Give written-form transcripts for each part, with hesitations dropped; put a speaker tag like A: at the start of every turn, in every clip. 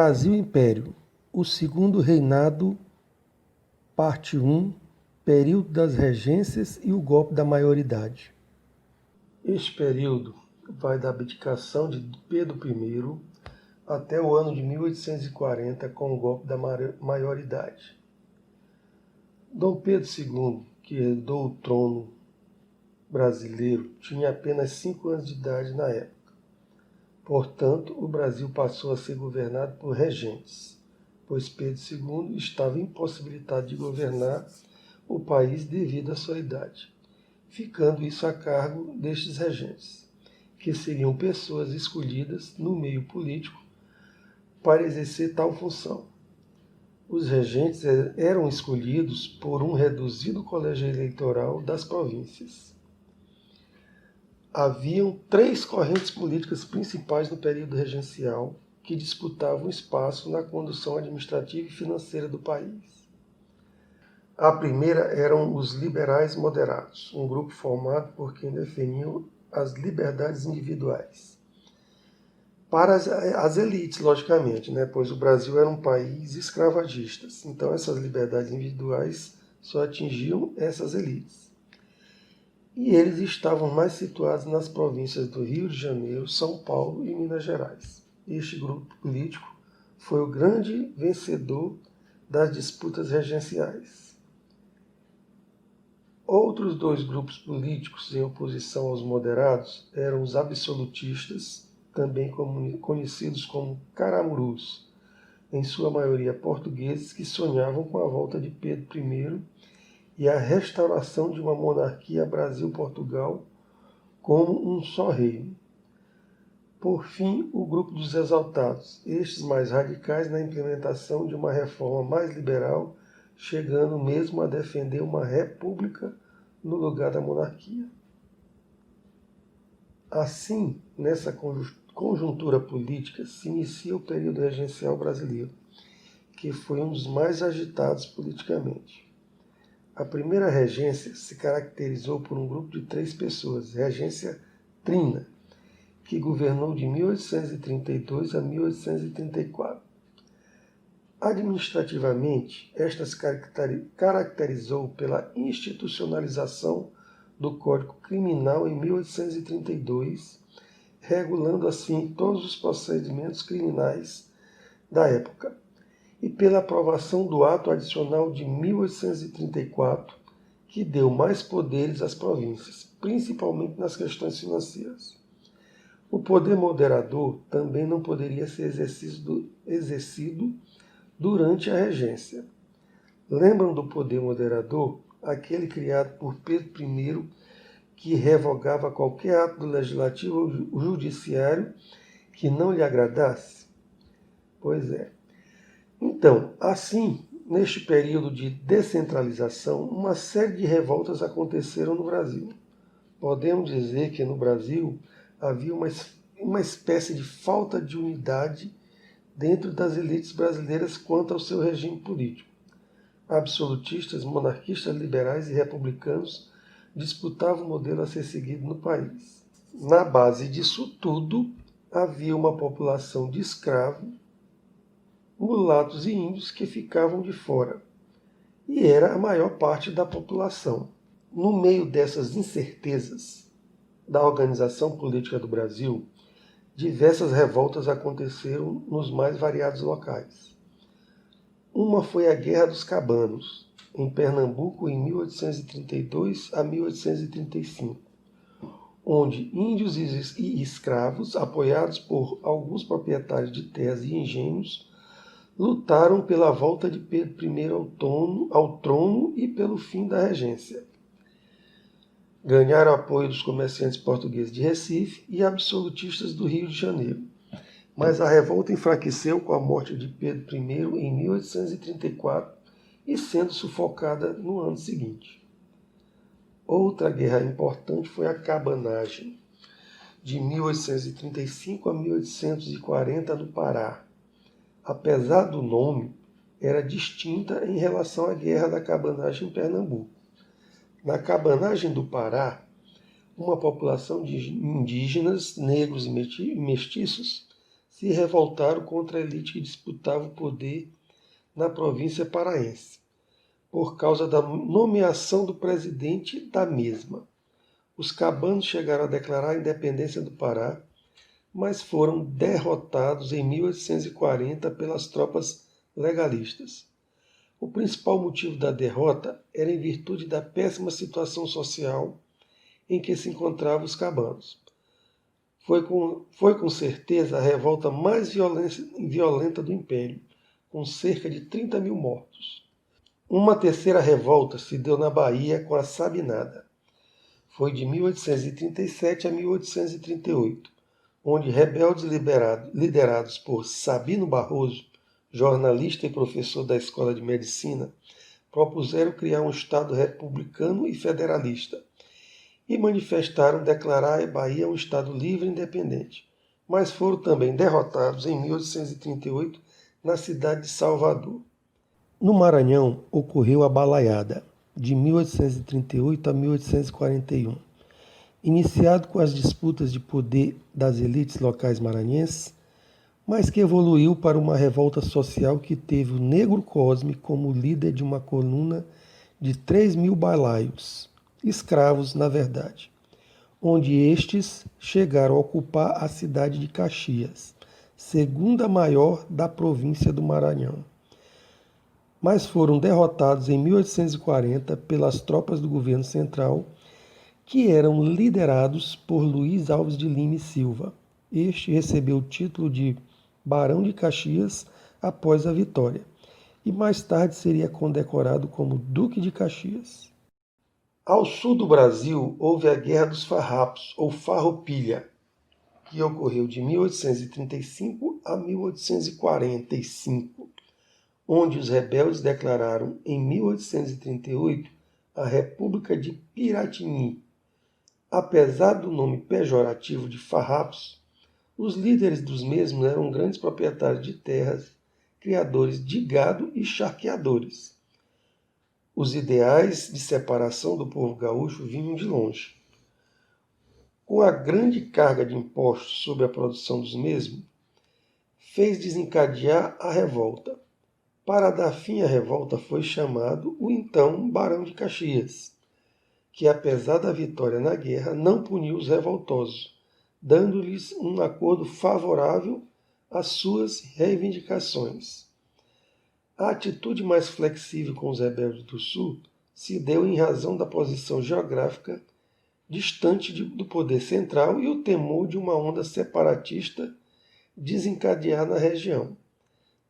A: Brasil Império, o segundo reinado, parte 1, período das regências e o golpe da maioridade. Este período vai da abdicação de Pedro I até o ano de 1840, com o golpe da maioridade. Dom Pedro II, que herdou o trono brasileiro, tinha apenas 5 anos de idade na época. Portanto, o Brasil passou a ser governado por regentes, pois Pedro II estava impossibilitado de governar o país devido à sua idade, ficando isso a cargo destes regentes, que seriam pessoas escolhidas no meio político para exercer tal função. Os regentes eram escolhidos por um reduzido colégio eleitoral das províncias. Haviam 3 correntes políticas principais no período regencial que disputavam espaço na condução administrativa e financeira do país. A primeira eram os liberais moderados, um grupo formado por quem defendiam as liberdades individuais. Para as elites, logicamente, pois o Brasil era um país escravagista, então essas liberdades individuais só atingiam essas elites. E eles estavam mais situados nas províncias do Rio de Janeiro, São Paulo e Minas Gerais. Este grupo político foi o grande vencedor das disputas regenciais. Outros 2 grupos políticos em oposição aos moderados eram os absolutistas, também conhecidos como caramurus, em sua maioria portugueses, que sonhavam com a volta de Pedro I e a restauração de uma monarquia Brasil-Portugal como um só reino. Por fim, o grupo dos exaltados, estes mais radicais na implementação de uma reforma mais liberal, chegando mesmo a defender uma república no lugar da monarquia. Assim, nessa conjuntura política, se inicia o período regencial brasileiro, que foi um dos mais agitados politicamente. A primeira regência se caracterizou por um grupo de 3 pessoas, regência trina, que governou de 1832 a 1834. Administrativamente, esta se caracterizou pela institucionalização do Código Criminal em 1832, regulando assim todos os procedimentos criminais da época, e pela aprovação do Ato Adicional de 1834, que deu mais poderes às províncias, principalmente nas questões financeiras. O poder moderador também não poderia ser exercido durante a regência. Lembram do poder moderador, aquele criado por Pedro I, que revogava qualquer ato do legislativo ou judiciário que não lhe agradasse? Pois é. Então, assim, neste período de descentralização, uma série de revoltas aconteceram no Brasil. Podemos dizer que no Brasil havia uma espécie de falta de unidade dentro das elites brasileiras quanto ao seu regime político. Absolutistas, monarquistas, liberais e republicanos disputavam o modelo a ser seguido no país. Na base disso tudo, havia uma população de escravos, mulatos e índios que ficavam de fora, e era a maior parte da população. No meio dessas incertezas da organização política do Brasil, diversas revoltas aconteceram nos mais variados locais. Uma foi a Guerra dos Cabanos, em Pernambuco, em 1832 a 1835, onde índios e escravos, apoiados por alguns proprietários de terras e engenhos, lutaram pela volta de Pedro I ao trono e pelo fim da regência. Ganharam apoio dos comerciantes portugueses de Recife e absolutistas do Rio de Janeiro. Mas a revolta enfraqueceu com a morte de Pedro I em 1834 e sendo sufocada no ano seguinte. Outra guerra importante foi a cabanagem, de 1835 a 1840 no Pará. Apesar do nome, era distinta em relação à Guerra da Cabanagem em Pernambuco. Na Cabanagem do Pará, uma população de indígenas, negros e mestiços se revoltaram contra a elite que disputava o poder na província paraense, por causa da nomeação do presidente da mesma. Os cabanos chegaram a declarar a independência do Pará, mas foram derrotados em 1840 pelas tropas legalistas. O principal motivo da derrota era em virtude da péssima situação social em que se encontravam os cabanos. Foi com certeza a revolta mais violenta do Império, com cerca de 30 mil mortos. Uma terceira revolta se deu na Bahia com a Sabinada. Foi de 1837 a 1838, onde rebeldes liderados por Sabino Barroso, jornalista e professor da Escola de Medicina, propuseram criar um Estado republicano e federalista e manifestaram declarar a Bahia um Estado livre e independente, mas foram também derrotados em 1838 na cidade de Salvador. No Maranhão ocorreu a Balaiada, de 1838 a 1841. Iniciado com as disputas de poder das elites locais maranhenses, mas que evoluiu para uma revolta social que teve o Negro Cosme como líder de uma coluna de 3.000 balaios, escravos na verdade, onde estes chegaram a ocupar a cidade de Caxias, segunda maior da província do Maranhão. Mas foram derrotados em 1840 pelas tropas do governo central, que eram liderados por Luiz Alves de Lima e Silva. Este recebeu o título de Barão de Caxias após a vitória, e mais tarde seria condecorado como Duque de Caxias. Ao sul do Brasil houve a Guerra dos Farrapos, ou Farroupilha, que ocorreu de 1835 a 1845, onde os rebeldes declararam em 1838 a República de Piratini. Apesar do nome pejorativo de farrapos, os líderes dos mesmos eram grandes proprietários de terras, criadores de gado e charqueadores. Os ideais de separação do povo gaúcho vinham de longe. Com a grande carga de impostos sobre a produção dos mesmos, fez desencadear a revolta. Para dar fim à revolta foi chamado o então Barão de Caxias, que apesar da vitória na guerra não puniu os revoltosos, dando-lhes um acordo favorável às suas reivindicações. A atitude mais flexível com os rebeldes do Sul se deu em razão da posição geográfica distante do poder central e o temor de uma onda separatista desencadear na região,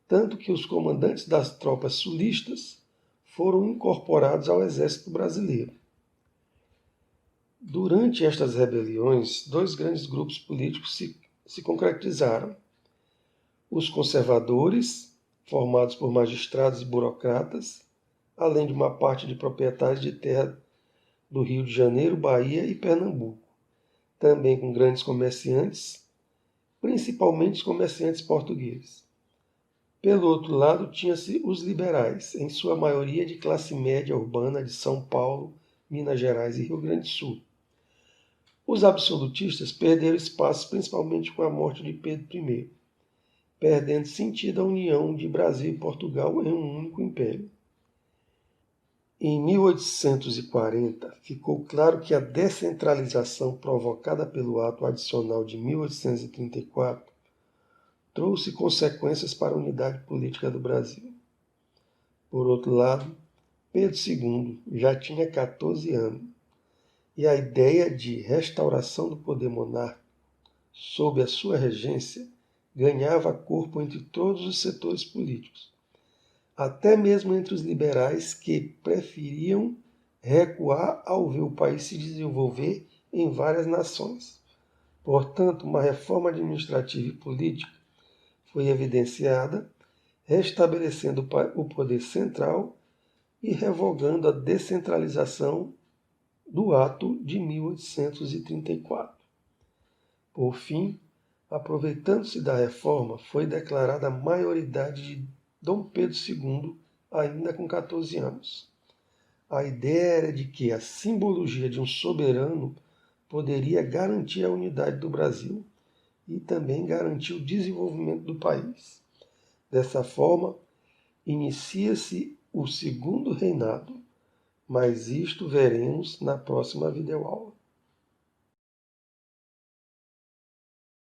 A: tanto que os comandantes das tropas sulistas foram incorporados ao exército brasileiro. Durante estas rebeliões, dois grandes grupos políticos se concretizaram. Os conservadores, formados por magistrados e burocratas, além de uma parte de proprietários de terra do Rio de Janeiro, Bahia e Pernambuco, também com grandes comerciantes, principalmente os comerciantes portugueses. Pelo outro lado, tinha-se os liberais, em sua maioria de classe média urbana de São Paulo, Minas Gerais e Rio Grande do Sul. Os absolutistas perderam espaço principalmente com a morte de Pedro I, perdendo sentido a união de Brasil e Portugal em um único império. Em 1840, ficou claro que a descentralização provocada pelo Ato Adicional de 1834 trouxe consequências para a unidade política do Brasil. Por outro lado, Pedro II já tinha 14 anos, e a ideia de restauração do poder monárquico sob a sua regência ganhava corpo entre todos os setores políticos, até mesmo entre os liberais que preferiam recuar ao ver o país se desenvolver em várias nações. Portanto, uma reforma administrativa e política foi evidenciada, restabelecendo o poder central e revogando a descentralização do Ato de 1834. Por fim, aproveitando-se da reforma, foi declarada a maioridade de Dom Pedro II, ainda com 14 anos. A ideia era de que a simbologia de um soberano poderia garantir a unidade do Brasil, e também garantir o desenvolvimento do país. Dessa forma, inicia-se o segundo reinado, mas isto veremos na próxima videoaula.